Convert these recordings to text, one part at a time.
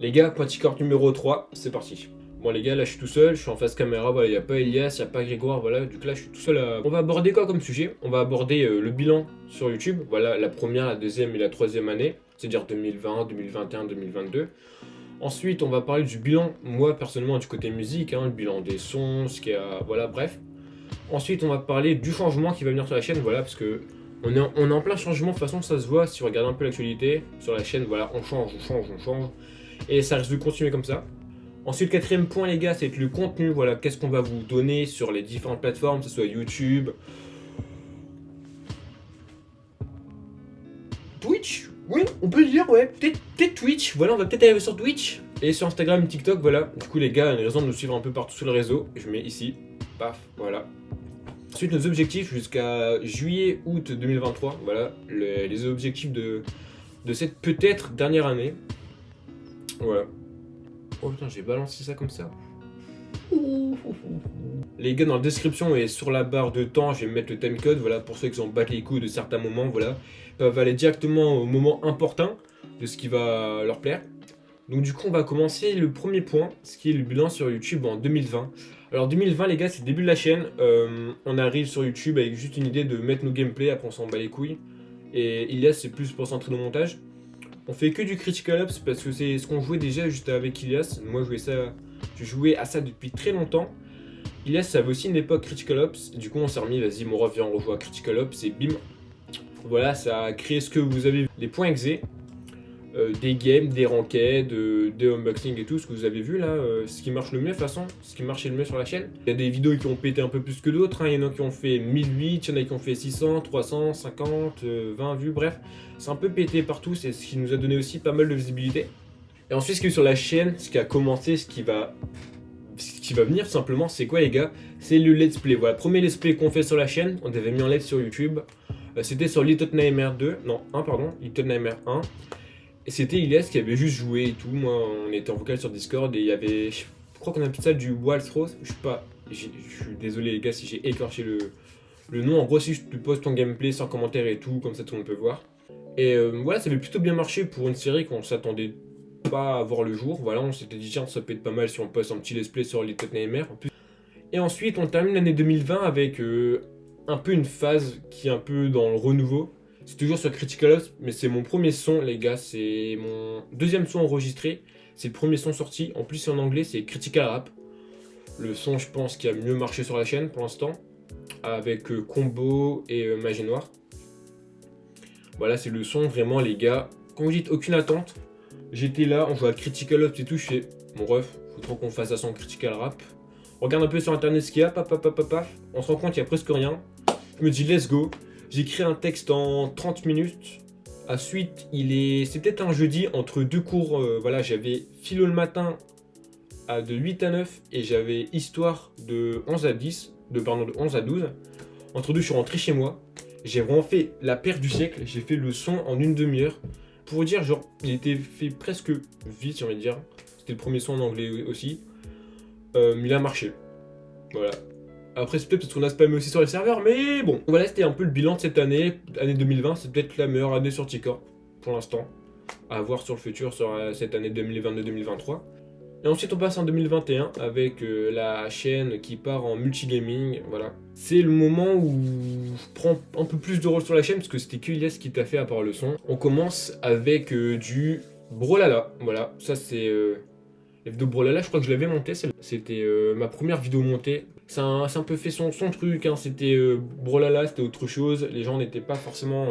Les gars, Quanticorp numéro 3, c'est parti. Bon les gars, là je suis tout seul, je suis en face caméra, voilà, il n'y a pas Elias, il n'y a pas Grégoire, voilà, du coup là je suis tout seul à... On va aborder quoi comme sujet? On va aborder le bilan sur YouTube, voilà, la première, la deuxième et la troisième année, c'est-à-dire 2020, 2021, 2022. Ensuite, on va parler du bilan, moi personnellement du côté musique, hein, le bilan des sons, ce qu'il y a, voilà, bref. Ensuite, on va parler du changement qui va venir sur la chaîne, voilà, parce que on est en plein changement, de toute façon ça se voit, si on regarde un peu l'actualité, sur la chaîne, voilà, on change, et ça risque de continuer comme ça. Ensuite, quatrième point les gars, c'est le contenu, voilà, qu'est-ce qu'on va vous donner sur les différentes plateformes, que ce soit YouTube, Twitch, oui, on peut le dire, ouais, peut-être Twitch, voilà, on va peut-être aller sur Twitch, et sur Instagram, TikTok, voilà. Du coup les gars, il y a une raison de nous suivre un peu partout sur le réseau, je mets ici, paf, voilà. Ensuite, nos objectifs jusqu'à juillet-août 2023, voilà, les objectifs de cette peut-être dernière année, voilà. Oh putain, j'ai balancé ça comme ça. Les gars, dans la description et sur la barre de temps, je vais mettre le timecode, voilà, pour ceux qui ont battu les coups de certains moments, voilà, peuvent aller directement au moment important de ce qui va leur plaire. Donc du coup, on va commencer le premier point, ce qui est le bilan sur YouTube en 2020. Alors 2020, les gars, c'est le début de la chaîne. On arrive sur YouTube avec juste une idée de mettre nos gameplays, après on s'en bat les couilles. Et Ilias, c'est plus pour centrer nos montages. On fait que du Critical Ops parce que c'est ce qu'on jouait déjà juste avec Ilias. Moi, je jouais à ça depuis très longtemps. Ilias, ça avait aussi une époque Critical Ops. Du coup, on s'est remis, vas-y, mon ref, viens, on rejoue à Critical Ops et bim. Voilà, ça a créé ce que vous avez vu, les points exe, des games, des ranked, des unboxings et tout, ce que vous avez vu là, ce qui marche le mieux de toute façon, ce qui marchait le mieux sur la chaîne. Il y a des vidéos qui ont pété un peu plus que d'autres, hein. Il y en a qui ont fait 1008, il y en a qui ont fait 600, 300, 50, 20 vues, bref. C'est un peu pété partout, c'est ce qui nous a donné aussi pas mal de visibilité. Et ensuite, ce qui est sur la chaîne, ce qui a commencé, ce qui va venir simplement, c'est quoi les gars? C'est le let's play. Voilà, premier let's play qu'on fait sur la chaîne, on avait mis en live sur YouTube. C'était sur Little Nightmare 2, non 1 pardon, Little Nightmare 1. Et c'était Ilias qui avait juste joué et tout. Moi, on était en vocal sur Discord et il y avait, je crois qu'on appelle ça du Wild Rose. Je sais pas, je suis désolé les gars si j'ai écorché le nom. En gros, si tu poses ton gameplay sans commentaire et tout, comme ça tout le monde peut voir. Et voilà, ça avait plutôt bien marché pour une série qu'on s'attendait pas à voir le jour. Voilà, on s'était dit tiens, ça peut être pas mal si on poste un petit let's play sur Little Nightmare. Et ensuite, on termine l'année 2020 avec un peu une phase qui est un peu dans le renouveau. C'est toujours sur Critical Ops, mais c'est mon premier son, les gars. C'est mon deuxième son enregistré. C'est le premier son sorti. En plus, c'est en anglais, c'est Critical Rap. Le son, je pense, qui a mieux marché sur la chaîne pour l'instant. Avec Combo et Magie Noire. Voilà, c'est le son, vraiment, les gars. Comme vous dites, aucune attente. J'étais là, on jouait à Critical Ops et tout. Je fais, mon ref, faut trop qu'on fasse ça sans Critical Rap. On regarde un peu sur internet ce qu'il y a, paf. On se rend compte qu'il n'y a presque rien. Je me dis, let's go. J'écris un texte en 30 minutes. Ensuite, c'est peut-être un jeudi entre deux cours. Voilà, j'avais philo le matin de 8 à 9 et j'avais histoire de 11 à 10, de 11 à 12. Entre deux, je suis rentré chez moi. J'ai vraiment fait la paire du siècle. J'ai fait le son en une demi-heure. Pour vous dire, genre, il était fait presque vite, j'ai envie de dire. C'était le premier son en anglais aussi. Mais il a marché. Voilà. Après, c'est peut-être parce qu'on a spammé aussi sur les serveurs, mais bon. Voilà, c'était un peu le bilan de cette année. Année 2020, c'est peut-être la meilleure année sur T-Corp, pour l'instant. À voir sur le futur, sur cette année 2022-2023. Et ensuite, on passe en 2021 avec la chaîne qui part en multigaming. Voilà. C'est le moment où je prends un peu plus de rôle sur la chaîne, parce que c'était que Ilias qui t'a fait à part le son. On commence avec du Brawlhalla. Voilà, ça c'est... La vidéo Brawlhalla, je crois que je l'avais montée, c'était ma première vidéo montée. C'est un peu fait son truc, hein. C'était Brawlhalla, c'était autre chose. Les gens n'étaient pas forcément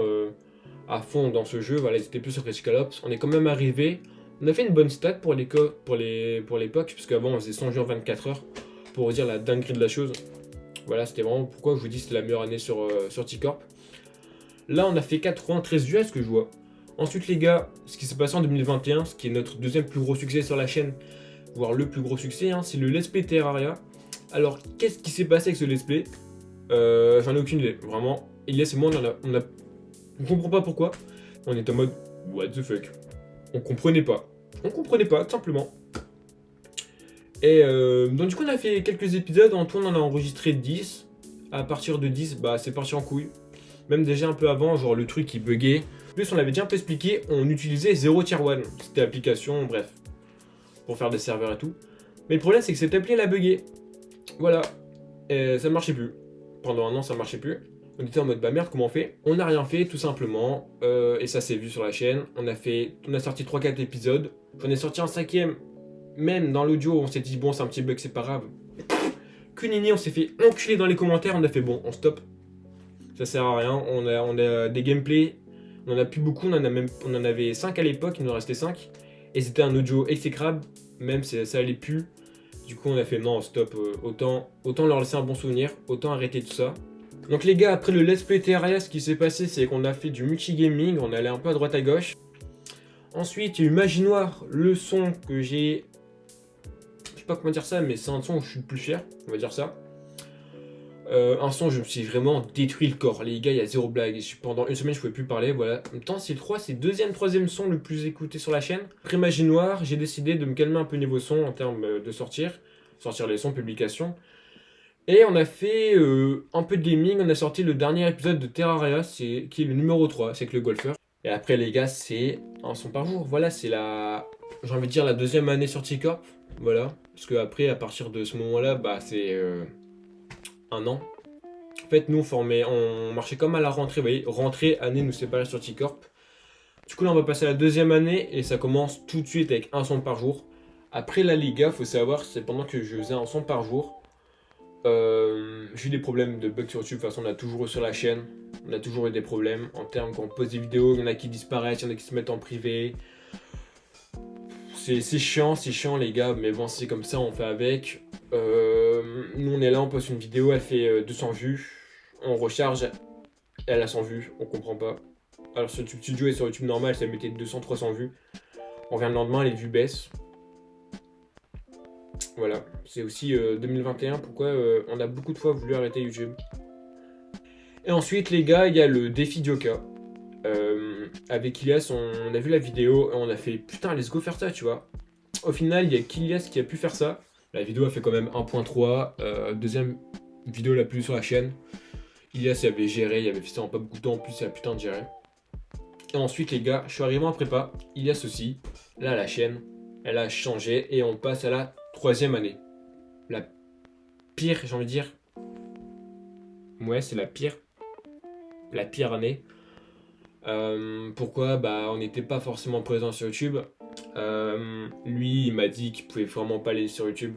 à fond dans ce jeu, voilà, ils étaient plus sur Critical Ops. On est quand même arrivé, on a fait une bonne stat pour l'époque, puisque avant on faisait 100 jeux en 24 heures, pour vous dire la dinguerie de la chose. Voilà, c'était vraiment pourquoi je vous dis que c'était la meilleure année sur T-Corp. Là, on a fait 93 vues à ce que je vois. Ensuite les gars, ce qui s'est passé en 2021, ce qui est notre deuxième plus gros succès sur la chaîne, voire le plus gros succès, hein, c'est le Let's Play Terraria. Alors qu'est-ce qui s'est passé avec ce Let's Play? J'en ai aucune idée, vraiment. Elias et moi, on comprend pas pourquoi. On est en mode, what the fuck. On comprenait pas, tout simplement. Et donc du coup on a fait quelques épisodes, en tout on en a enregistré 10. À partir de 10, bah c'est parti en couille. Même déjà un peu avant, genre le truc qui buguait. En plus, on l'avait déjà un peu expliqué, on utilisait Zero Tier One. C'était l'application, bref. pour faire des serveurs et tout. Mais le problème, c'est que cette appli, elle a bugué. Voilà. Et ça marchait plus. Pendant un an, ça marchait plus. On était en mode, bah merde, comment on fait? On n'a rien fait, tout simplement. Et ça s'est vu sur la chaîne. On a sorti 3-4 épisodes. J'en ai sorti un 5e. Même dans l'audio, on s'est dit, bon, c'est un petit bug, c'est pas grave. Que nini, on s'est fait enculer dans les commentaires. On a fait, bon, on stop. Ça sert à rien. On a des gameplays. On en a plus beaucoup. On en avait 5 à l'époque. Il nous en restait 5. Et c'était un audio exécrable. Même si ça allait plus. Du coup, on a fait non, stop. Autant leur laisser un bon souvenir. Autant arrêter tout ça. Donc les gars, après le Let's Play Terraria, ce qui s'est passé, c'est qu'on a fait du multigaming. On allait un peu à droite à gauche. Ensuite, il y a eu Magie Noire, le son que j'ai... Je sais pas comment dire ça, mais c'est un son où je suis le plus fier. On va dire ça. Un son, je me suis vraiment détruit le corps. Les gars, il y a zéro blague. Pendant une semaine, je pouvais plus parler. Voilà. En même temps, c'est le deuxième, troisième son le plus écouté sur la chaîne. Après Magie Noire, j'ai décidé de me calmer un peu niveau son en termes de sortir les sons, publication. Et on a fait un peu de gaming. On a sorti le dernier épisode de Terraria, qui est le numéro 3, c'est avec le golfeur. Et après, les gars, c'est un son par jour. Voilà, c'est j'ai envie de dire la deuxième année sur T-Corp. Voilà. Parce que après, à partir de ce moment-là, bah, c'est un an. En fait, nous, on marchait comme à la rentrée. Vous voyez, rentrée, année nous séparait sur T-Corp. Du coup, là, on va passer à la deuxième année et ça commence tout de suite avec un son par jour. Après la Liga, faut savoir, c'est pendant que je faisais un son par jour. J'ai eu des problèmes de bugs sur YouTube. De toute façon, on a toujours eu sur la chaîne. On a toujours eu des problèmes en termes quand on pose des vidéos. Il y en a qui disparaissent, il y en a qui se mettent en privé. C'est chiant, les gars. Mais bon, c'est comme ça, on fait avec. Nous, on est là, on poste une vidéo, elle fait 200 vues. On recharge, elle a 100 vues. On comprend pas. Alors sur YouTube Studio et sur YouTube normal, ça mettait 200-300 vues. On revient le lendemain, les vues baissent. Voilà, c'est aussi 2021, pourquoi on a beaucoup de fois voulu arrêter YouTube. Et ensuite, les gars, il y a le défi Dioka. Avec Ilias, on a vu la vidéo et on a fait putain, let's go faire ça, tu vois. Au final, il y a qu'Ilias qui a pu faire ça. La vidéo a fait quand même 1.3, deuxième vidéo la plus vue sur la chaîne. Ilias avait géré, il avait fait ça en pas beaucoup de temps, en plus, il a putain de géré. Et ensuite, les gars, je suis arrivé en prépa, Ilias aussi. Là, la chaîne, elle a changé et on passe à la 3e année. La pire, j'ai envie de dire. Ouais, c'est la pire. La pire année. Pourquoi? Bah, on n'était pas forcément présent sur YouTube. Lui, il m'a dit qu'il pouvait vraiment pas aller sur YouTube.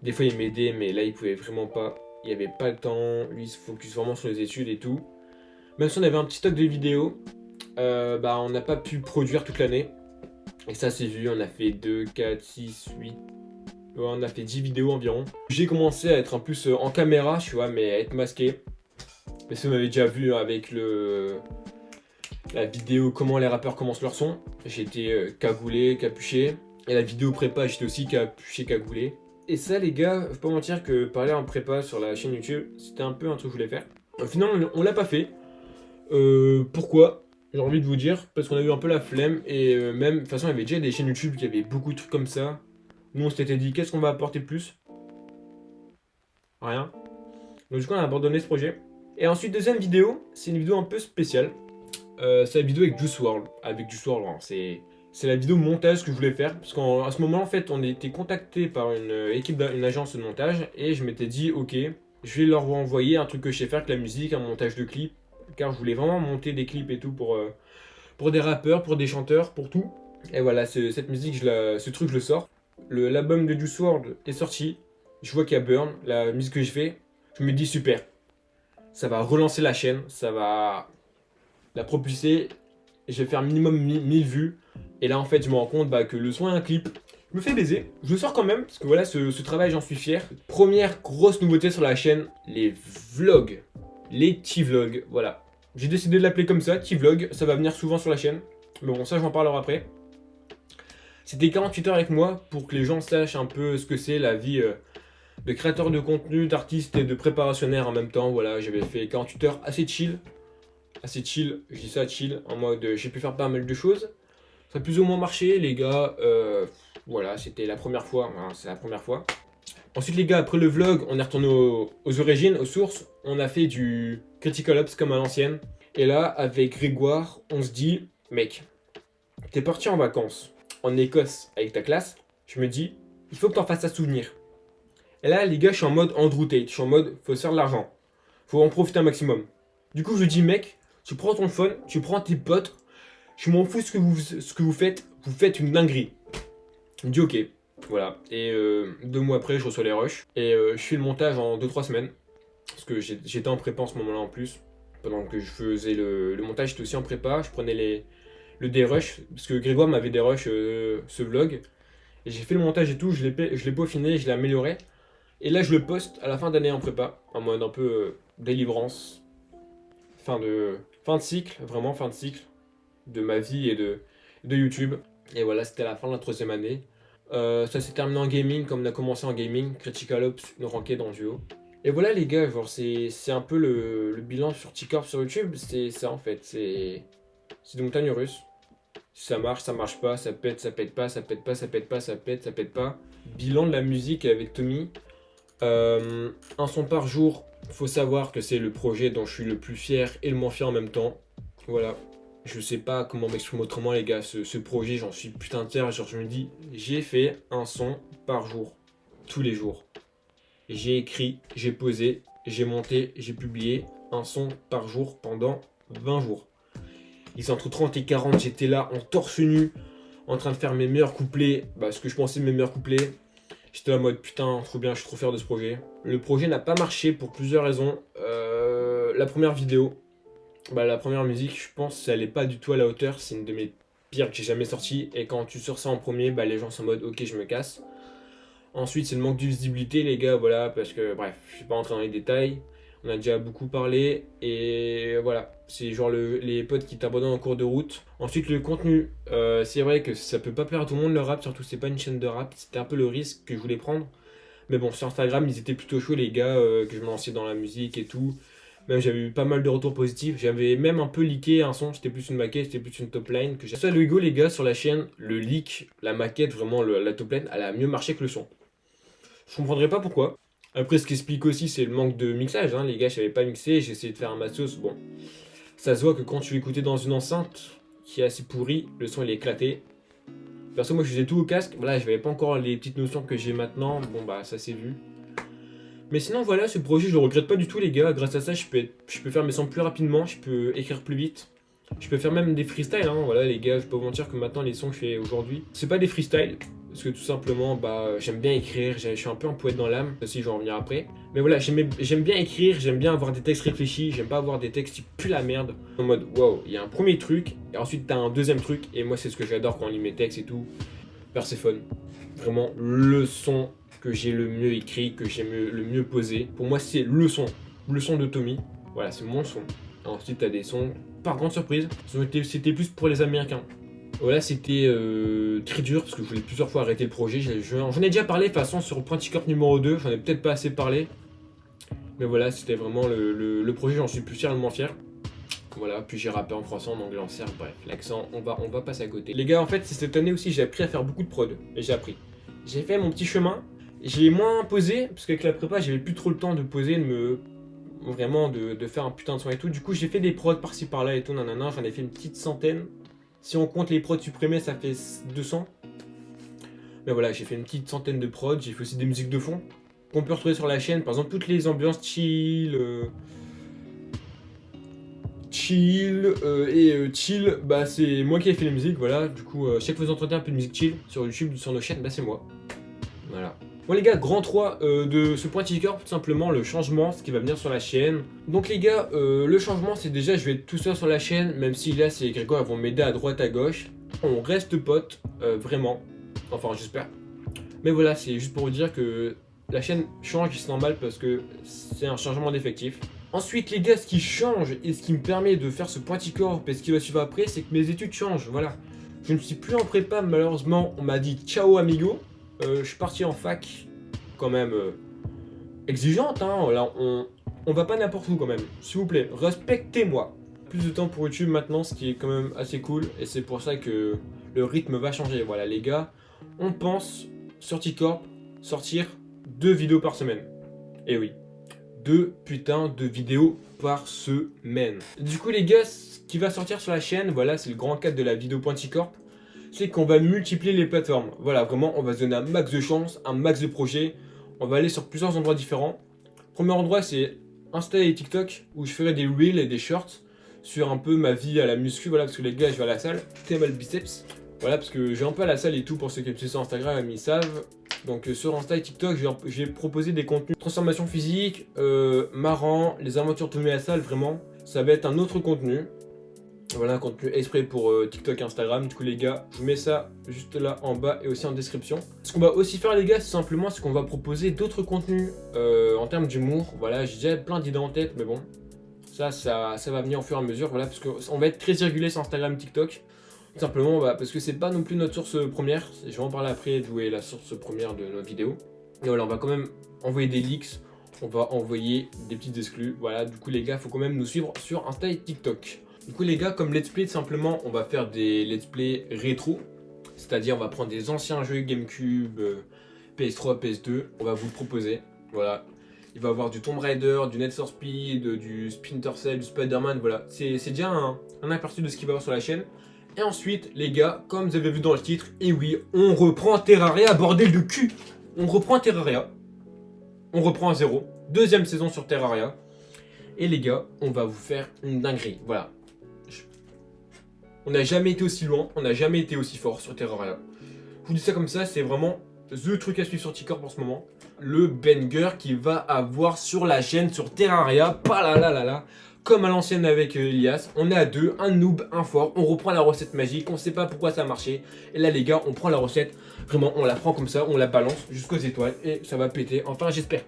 Des fois, il m'aidait, mais là, il pouvait vraiment pas. Il avait pas le temps. Lui, il se focus vraiment sur les études et tout. Même si on avait un petit stock de vidéos, bah, on n'a pas pu produire toute l'année. Et ça, c'est vu. On a fait 2, 4, 6, 8. On a fait 10 vidéos environ. J'ai commencé à être en plus en caméra, tu vois, mais à être masqué. Parce que vous m'avez déjà vu avec la vidéo comment les rappeurs commencent leur son. J'étais cagoulé, capuché. Et la vidéo prépa, j'étais aussi capuché, cagoulé. Et ça, les gars, faut pas mentir que parler en prépa sur la chaîne YouTube, c'était un peu un truc que je voulais faire. Finalement, on l'a pas fait. Pourquoi? J'ai envie de vous dire, parce qu'on a eu un peu la flemme. Et même, de toute façon, il y avait déjà des chaînes YouTube qui avaient beaucoup de trucs comme ça. Nous, on s'était dit, qu'est-ce qu'on va apporter de plus? Rien. Donc, du coup, on a abandonné ce projet. Et ensuite, deuxième vidéo, c'est une vidéo un peu spéciale. C'est la vidéo avec Juice WRLD. Avec Juice WRLD, hein, c'est la vidéo montage que je voulais faire. Parce qu'à ce moment, en fait, on était contacté par une agence de montage. Et je m'étais dit, ok, je vais leur envoyer un truc que je sais faire avec la musique, un montage de clips. Car je voulais vraiment monter des clips et tout pour des rappeurs, pour des chanteurs, pour tout. Et voilà, cette musique, ce truc, je le sors. L'album de Juice WRLD est sorti. Je vois qu'il y a Burn, la musique que je fais. Je me dis super. Ça va relancer la chaîne, ça va la propulser. Et je vais faire minimum 1000 vues. Et là en fait je me rends compte que le son est un clip. Je me fais baiser. Je le sors quand même parce que voilà ce travail j'en suis fier. Première grosse nouveauté sur la chaîne, les vlogs. Les T-vlogs, voilà. J'ai décidé de l'appeler comme ça, T-vlog. Ça va venir souvent sur la chaîne. Mais bon ça je m'en parlerai après. C'était 48 heures avec moi pour que les gens sachent un peu ce que c'est la vie de créateur de contenu, d'artiste et de préparationnaire en même temps. Voilà, j'avais fait 48 heures assez chill. Assez chill, je dis ça chill, en mode j'ai pu faire pas mal de choses. Ça a plus ou moins marché, les gars. Voilà, c'était la première fois. Hein, c'est la première fois. Ensuite, les gars, après le vlog, on est retourné aux origines, aux sources. On a fait du Critical Ops comme à l'ancienne. Et là, avec Grégoire, on se dit, mec, t'es parti en vacances en Écosse avec ta classe. Je me dis, il faut que t'en fasses un souvenir. Et là, les gars, je suis en mode Andrew Tate. Je suis en mode, faut se faire de l'argent. Faut en profiter un maximum. Du coup, je dis, mec, tu prends ton phone, tu prends tes potes. Je m'en fous ce que vous faites une dinguerie. Il me dit, ok. Voilà. Et 2 mois après, je reçois les rushs. Et je fais le montage en 2-3 semaines. Parce que j'étais en prépa en ce moment-là en plus. Pendant que je faisais le montage, j'étais aussi en prépa. Je prenais le dérush. Parce que Grégoire m'avait dérush ce vlog. Et j'ai fait le montage et tout. Je l'ai peaufiné, je l'ai amélioré. Et là, je le poste à la fin d'année en prépa. En mode un peu délivrance. Fin de cycle. Vraiment fin de cycle. De ma vie et de YouTube. Et voilà, c'était la fin de la 3e année. Ça s'est terminé en gaming, comme on a commencé en gaming. Critical Ops, une ranked en duo. Et voilà les gars, genre c'est un peu le bilan sur T-Corp sur YouTube. C'est ça en fait, c'est des montagnes russes. Ça marche pas, ça pète pas, ça pète pas, ça pète pas, ça pète, ça pète pas. Bilan de la musique avec Tommy. Un son par jour, faut savoir que c'est le projet dont je suis le plus fier et le moins fier en même temps. Voilà. Je sais pas comment m'exprimer autrement les gars, ce projet j'en suis putain de fier, genre je me dis j'ai fait un son par jour, tous les jours. J'ai écrit, j'ai posé, j'ai monté, j'ai publié un son par jour pendant 20 jours. Ils sont entre 30 et 40, j'étais là en torse nu, en train de faire mes meilleurs couplets, ce que je pensais de mes meilleurs couplets. J'étais là en mode putain trop bien, je suis trop fier de ce projet. Le projet n'a pas marché pour plusieurs raisons. La première vidéo, la première musique, je pense, elle est pas du tout à la hauteur. C'est une de mes pires que j'ai jamais sorties. Et quand tu sors ça en premier, les gens sont en mode ok, je me casse. Ensuite, c'est le manque de visibilité, les gars, voilà, parce que bref, je suis pas rentré dans les détails. On a déjà beaucoup parlé. Et voilà, c'est genre les potes qui t'abandonnent en cours de route. Ensuite, le contenu. C'est vrai que ça peut pas plaire à tout le monde le rap, surtout c'est pas une chaîne de rap. C'était un peu le risque que je voulais prendre. Mais bon, sur Instagram, ils étaient plutôt chauds, les gars, que je me lançais dans la musique et tout. Même j'avais eu pas mal de retours positifs. J'avais même un peu leaké un son. C'était plus une maquette, c'était plus une top line. Que j'ai ça, le go, les gars, sur la chaîne, le leak, la maquette, vraiment la top line, elle a mieux marché que le son. Je comprendrais pas pourquoi. Après, ce qui explique aussi, c'est le manque de mixage. Les gars, je savais pas mixer, j'ai essayé de faire un matos. Bon, ça se voit que quand tu l'écoutais dans une enceinte qui est assez pourrie, le son il est éclaté. Perso, moi je faisais tout au casque. Voilà, je n'avais pas encore les petites notions que j'ai maintenant. Bon, ça s'est vu. Mais sinon, voilà, ce projet, je le regrette pas du tout, les gars. Grâce à ça, je peux faire mes sons plus rapidement, je peux écrire plus vite. Je peux faire même des freestyles, Voilà, les gars, je peux vous mentir que maintenant, les sons que je fais aujourd'hui, c'est pas des freestyles. Parce que tout simplement, j'aime bien écrire, je suis un peu un poète dans l'âme, aussi je vais en revenir après. Mais voilà, j'aime bien écrire, j'aime bien avoir des textes réfléchis, j'aime pas avoir des textes qui puent la merde. En mode, wow, il y a un premier truc, et ensuite t'as un deuxième truc, et moi c'est ce que j'adore quand on lit mes textes et tout. Perséphone, vraiment le son que j'ai le mieux écrit, que j'ai le mieux posé. Pour moi c'est le son de Tommy, voilà c'est mon son. Ensuite t'as des sons, par grande surprise, c'était plus pour les Américains. Voilà, c'était très dur parce que je voulais plusieurs fois arrêter le projet. J'en ai déjà parlé de toute façon sur Pointicorp numéro 2, j'en ai peut-être pas assez parlé. Mais voilà, c'était vraiment le projet, j'en suis plus fier et le moins fier. Voilà, puis j'ai rappé en français, en anglais, en serbe, bref, l'accent, on va passer à côté. Les gars, en fait, c'est cette année aussi, j'ai appris à faire beaucoup de prod. Et j'ai appris. J'ai fait mon petit chemin, j'ai moins posé, parce qu'avec la prépa, j'avais plus trop le temps de poser, de faire un putain de son et tout. Du coup, j'ai fait des prods par-ci par-là et tout, nanana, j'en ai fait une petite centaine. Si on compte les prods supprimés, ça fait 200. Mais voilà, j'ai fait une petite centaine de prods. J'ai fait aussi des musiques de fond qu'on peut retrouver sur la chaîne. Par exemple, toutes les ambiances chill, chill, c'est moi qui ai fait les musiques. Voilà, du coup, chaque fois que vous entendez un peu de musique chill sur YouTube, sur nos chaînes, c'est moi. Voilà. Bon les gars, grand 3 de ce Pointicorp, tout simplement le changement, ce qui va venir sur la chaîne. Donc les gars, le changement c'est déjà je vais être tout seul sur la chaîne, même si là c'est Grégoire, ils vont m'aider à droite à gauche. On reste potes, vraiment, enfin j'espère. Mais voilà, c'est juste pour vous dire que la chaîne change et c'est normal parce que c'est un changement d'effectif. Ensuite les gars, ce qui change et ce qui me permet de faire ce Pointicorp et ce qui va suivre après, c'est que mes études changent, voilà. Je ne suis plus en prépa malheureusement, on m'a dit ciao amigo. Je suis parti en fac, quand même exigeante, Là, on va pas n'importe où quand même. S'il vous plaît, respectez-moi. Plus de temps pour YouTube maintenant, ce qui est quand même assez cool. Et c'est pour ça que le rythme va changer. Voilà, les gars, on pense sur T-Corp sortir 2 vidéos par semaine. Et oui, 2 putains de vidéos par semaine. Du coup, les gars, ce qui va sortir sur la chaîne, voilà, c'est le grand cadre de la vidéo Pointicorp. c'est qu'on va multiplier les plateformes. Voilà, vraiment, on va se donner un max de chance, un max de projets. On va aller sur plusieurs endroits différents. Premier endroit, c'est Insta et TikTok, où je ferai des reels et des shorts sur un peu ma vie à la muscu. Voilà, parce que les gars, je vais à la salle, t'es mal biceps. Voilà, parce que je vais un peu à la salle et tout, pour ceux qui me suivent sur Instagram, ils savent. Donc sur Insta et TikTok, j'ai proposé des contenus transformation physique, marrant, les aventures de la salle, vraiment. Ça va être un autre contenu. Voilà, un contenu exprès pour TikTok et Instagram. Du coup les gars, je vous mets ça juste là en bas et aussi en description. Ce qu'on va aussi faire les gars, c'est simplement ce qu'on va proposer d'autres contenus en termes d'humour. Voilà, j'ai déjà plein d'idées en tête, mais bon, ça va venir au fur et à mesure. Voilà, parce qu'on va être très irrégulier sur Instagram, TikTok. Tout simplement parce que c'est pas non plus notre source première. Je vais en parler après d'où est la source première de nos vidéos. Et voilà, on va quand même envoyer des leaks. On va envoyer des petites exclus. Voilà, du coup les gars, faut quand même nous suivre sur Insta et TikTok. Du coup les gars, comme let's play, simplement, on va faire des let's play rétro. C'est-à-dire on va prendre des anciens jeux GameCube, PS3, PS2, on va vous le proposer. Voilà. Il va y avoir du Tomb Raider, du Need for Speed, du Splinter Cell, du Spider-Man, voilà. C'est déjà un aperçu de ce qu'il va y avoir sur la chaîne. Et ensuite, les gars, comme vous avez vu dans le titre, et oui, on reprend Terraria, bordel de cul. On reprend Terraria. On reprend à zéro. Deuxième saison sur Terraria. Et les gars, on va vous faire une dinguerie. Voilà. On n'a jamais été aussi loin, on n'a jamais été aussi fort sur Terraria. Je vous dis ça comme ça, c'est vraiment the truc à suivre sur TikTok en ce moment. Le banger qu'il va avoir sur la chaîne, sur Terraria. Là. Comme à l'ancienne avec Elias, on est à deux, un noob, un fort. On reprend la recette magique, on sait pas pourquoi ça a marché. Et là les gars, on prend la recette, vraiment on la prend comme ça, on la balance jusqu'aux étoiles. Et ça va péter, enfin j'espère.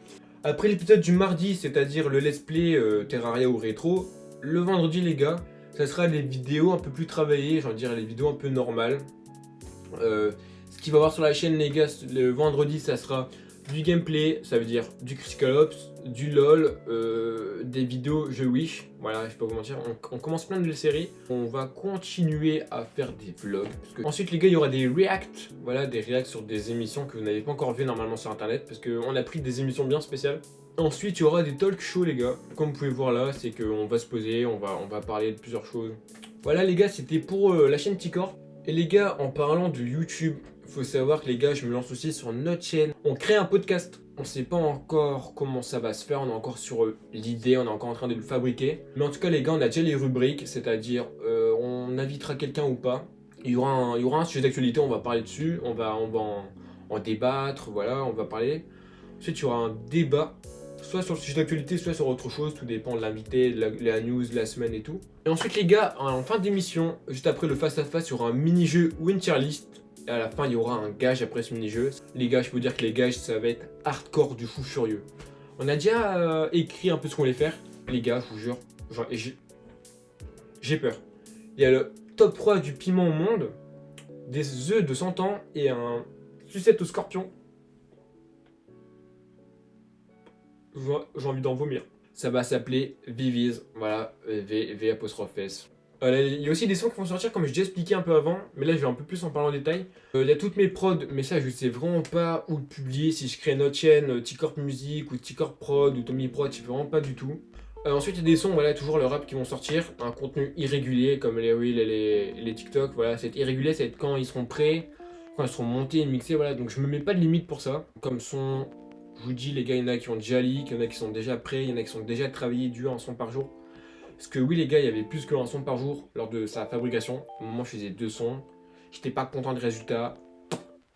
Après l'épisode du mardi, c'est-à-dire le let's play Terraria ou rétro, le vendredi les gars, ça sera les vidéos un peu plus travaillées, j'en dirais les vidéos un peu normales. Ce qu'il va y avoir sur la chaîne les gars, le vendredi ça sera du gameplay, ça veut dire du Critical Ops, du LOL, des vidéos jeux Wish, voilà je vais pas vous mentir, on commence plein de séries. On va continuer à faire des vlogs. Ensuite les gars il y aura des reacts, voilà des reacts sur des émissions que vous n'avez pas encore vues normalement sur internet, parce qu'on a pris des émissions bien spéciales. Ensuite, il y aura des talk shows, les gars. Comme vous pouvez voir là, c'est qu'on va se poser, on va parler de plusieurs choses. Voilà, les gars, c'était pour la chaîne T-Corp. Et les gars, en parlant de YouTube, il faut savoir que les gars, je me lance aussi sur notre chaîne. On crée un podcast. On sait pas encore comment ça va se faire. On est encore sur l'idée, on est encore en train de le fabriquer. Mais en tout cas, les gars, on a déjà les rubriques, c'est-à-dire on invitera quelqu'un ou pas. Il y aura un sujet d'actualité, on va parler dessus. On va en débattre, voilà, on va parler. Ensuite, il y aura un débat. Soit sur le sujet d'actualité, soit sur autre chose, tout dépend de l'invité, la news, la semaine et tout. Et ensuite les gars, en fin d'émission, juste après le face à face, il y aura un mini-jeu ou une tier list. Et à la fin, il y aura un gage après ce mini-jeu. Les gars, je peux vous dire que les gages, ça va être hardcore du fou furieux. On a déjà écrit un peu ce qu'on voulait faire. Les gars, je vous jure, j'ai peur. Il y a le top 3 du piment au monde, des œufs de 100 ans et un sucette au scorpion. J'ai envie d'en vomir. Ça va s'appeler Viviz, voilà, V apostrophe S. Il y a aussi des sons qui vont sortir comme je l'ai expliqué un peu avant, mais là je vais un peu plus en parler en détail. Il y a toutes mes prods, mais ça je sais vraiment pas où le publier, si je crée notre chaîne T-Corp Music ou T-Corp Prod ou Tommy Prod, je sais vraiment pas du tout. Ensuite il y a des sons, voilà, toujours le rap qui vont sortir, un contenu irrégulier comme les Reels et les TikTok, voilà, c'est irrégulier, ça va être quand ils seront prêts, quand ils seront montés et mixés, voilà, donc je me mets pas de limite pour ça. Comme son... Je vous dis les gars, il y en a qui ont déjà leak, il y en a qui sont déjà prêts, il y en a qui sont déjà travaillés du un son par jour. Parce que oui les gars, il y avait plus qu'un son par jour lors de sa fabrication. Au moment où je faisais 2 sons, j'étais pas content du résultat.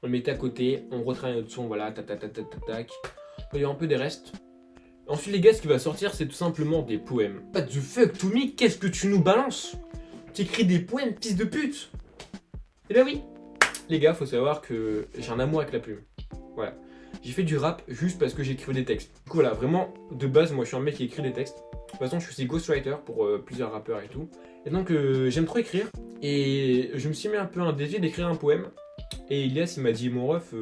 On le mettait à côté, on retravaille notre son, voilà, tac. Il y a un peu des restes. Ensuite les gars, ce qui va sortir, c'est tout simplement des poèmes. What the fuck, Toumi, qu'est-ce que tu nous balances? T'écris des poèmes, fils de pute? Eh ben oui. Les gars, faut savoir que j'ai un amour avec la plume. Voilà. J'ai fait du rap juste parce que j'écrivais des textes. Du coup voilà, vraiment, de base, moi je suis un mec qui écrit des textes. De toute façon, je suis aussi ghostwriter pour plusieurs rappeurs et tout. Et donc, j'aime trop écrire. Et je me suis mis un peu un défi d'écrire un poème. Et Elias, il m'a dit, mon ref,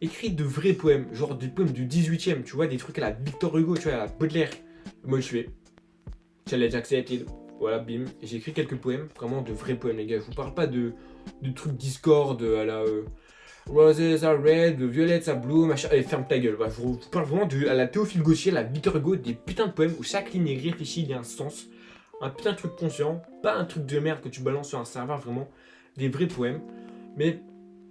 écris de vrais poèmes. Genre des poèmes du 18ème, tu vois, des trucs à la Victor Hugo, tu vois, à la Baudelaire. Moi, je fais challenge accepted. Voilà, bim. J'ai écrit quelques poèmes, vraiment de vrais poèmes, les gars. Je vous parle pas de trucs Discord à la... Roses are red, violets are blue, machin. Allez, ferme ta gueule. Je vous parle vraiment à la Théophile Gautier, la Victor Hugo, des putains de poèmes où chaque ligne est réfléchie, il y a un sens. Un putain de truc conscient, pas un truc de merde que tu balances sur un serveur, vraiment. Des vrais poèmes. Mais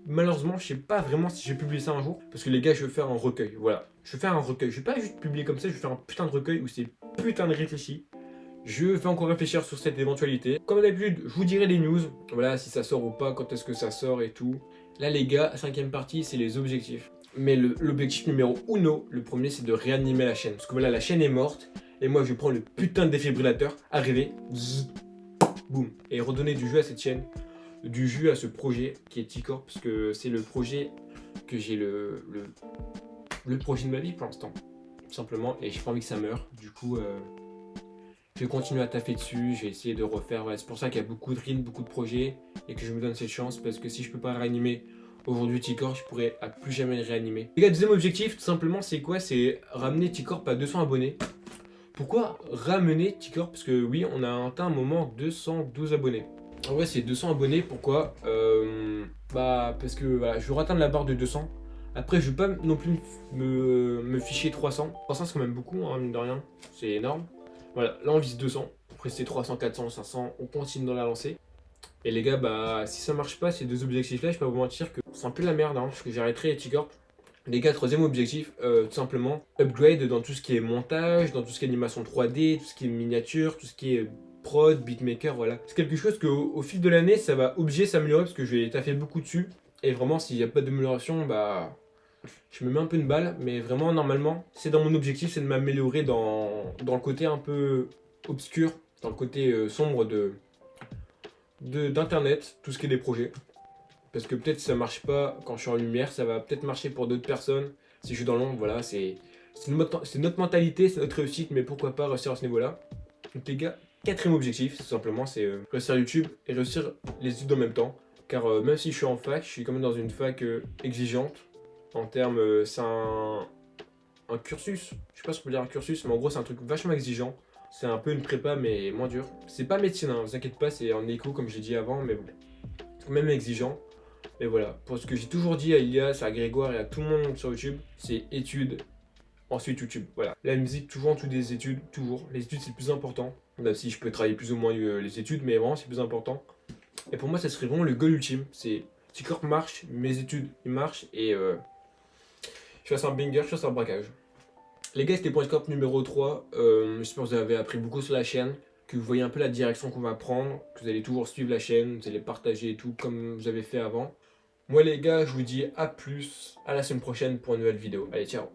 malheureusement, je sais pas vraiment si je vais publier ça un jour. Parce que les gars, je vais faire un recueil. Voilà. Je vais faire un recueil. Je vais pas juste publier comme ça, je vais faire un putain de recueil où c'est putain de réfléchi. Je vais encore réfléchir sur cette éventualité. Comme d'habitude, je vous dirai les news. Voilà, si ça sort ou pas, quand est-ce que ça sort et tout. Là, les gars, cinquième partie, c'est les objectifs. Mais l'objectif numéro uno, le premier, c'est de réanimer la chaîne. Parce que voilà, la chaîne est morte. Et moi, je prends le putain de défibrillateur, arriver, zzz, boum, et redonner du jeu à cette chaîne, du jus à ce projet qui est T-Corp, parce que c'est le projet que j'ai le projet de ma vie pour l'instant, tout simplement, et j'ai pas envie que ça meure. Du coup, je vais continuer à taffer dessus, je vais essayer de refaire. Voilà, c'est pour ça qu'il y a beaucoup de rythmes, beaucoup de projets, et que je me donne cette chance, parce que si je peux pas réanimer aujourd'hui T-Corp, je pourrais à plus jamais le réanimer. Les gars, deuxième objectif, tout simplement, c'est quoi? C'est ramener T-Corp à 200 abonnés. Pourquoi ramener T-Corp? Parce que oui, on a atteint un moment 212 abonnés. En vrai, c'est 200 abonnés. Pourquoi? Bah, parce que voilà, je veux atteindre la barre de 200. Après, je veux pas non plus me ficher 300. 300, c'est quand même beaucoup, hein, mine de rien. C'est énorme. Voilà, là, on vise 200. Après, c'est 300, 400, 500. On continue dans la lancée. Et les gars, bah, si ça marche pas, ces deux objectifs-là, je peux pas vous mentir que c'est un peu la merde, hein, parce que j'arrêterai T-Corp. Les gars, troisième objectif, tout simplement, upgrade dans tout ce qui est montage, dans tout ce qui est animation 3D, tout ce qui est miniature, tout ce qui est prod, beatmaker, voilà. C'est quelque chose que au fil de l'année, ça va obligé s'améliorer parce que je vais taffer beaucoup dessus. Et vraiment, s'il n'y a pas d'amélioration, bah, je me mets un peu une balle. Mais vraiment, normalement, c'est dans mon objectif, c'est de m'améliorer dans le côté un peu obscur, dans le côté sombre d'internet, tout ce qui est des projets. Parce que peut-être ça marche pas quand je suis en lumière, ça va peut-être marcher pour d'autres personnes. Si je suis dans l'ombre, voilà, c'est notre mentalité, c'est notre réussite, mais pourquoi pas réussir à ce niveau-là. Donc les gars, quatrième objectif, tout simplement, c'est réussir YouTube et réussir les études en même temps. Car même si je suis en fac, je suis quand même dans une fac exigeante. En termes, c'est un cursus. Je sais pas si on peut dire un cursus, mais en gros, c'est un truc vachement exigeant. C'est un peu une prépa, mais moins dur. C'est pas médecine, hein, vous inquiétez pas, c'est en éco, comme j'ai dit avant, mais bon. C'est quand même exigeant. Et voilà, pour ce que j'ai toujours dit à Ilias, à Grégoire et à tout le monde sur YouTube, c'est études, ensuite YouTube. Voilà, la musique, toujours en dessous des études, toujours. Les études, c'est le plus important. Même si je peux travailler plus ou moins les études, mais vraiment, c'est le plus important. Et pour moi, ça serait vraiment le goal ultime. C'est T-Corp marche, mes études, ils marchent, et je fasse un banger, je fasse un braquage. Les gars, c'était pour T-Corp numéro 3. J'espère que vous avez appris beaucoup sur la chaîne, que vous voyez un peu la direction qu'on va prendre, que vous allez toujours suivre la chaîne, vous allez partager et tout, comme vous avez fait avant. Moi les gars, je vous dis à plus, à la semaine prochaine pour une nouvelle vidéo. Allez, ciao.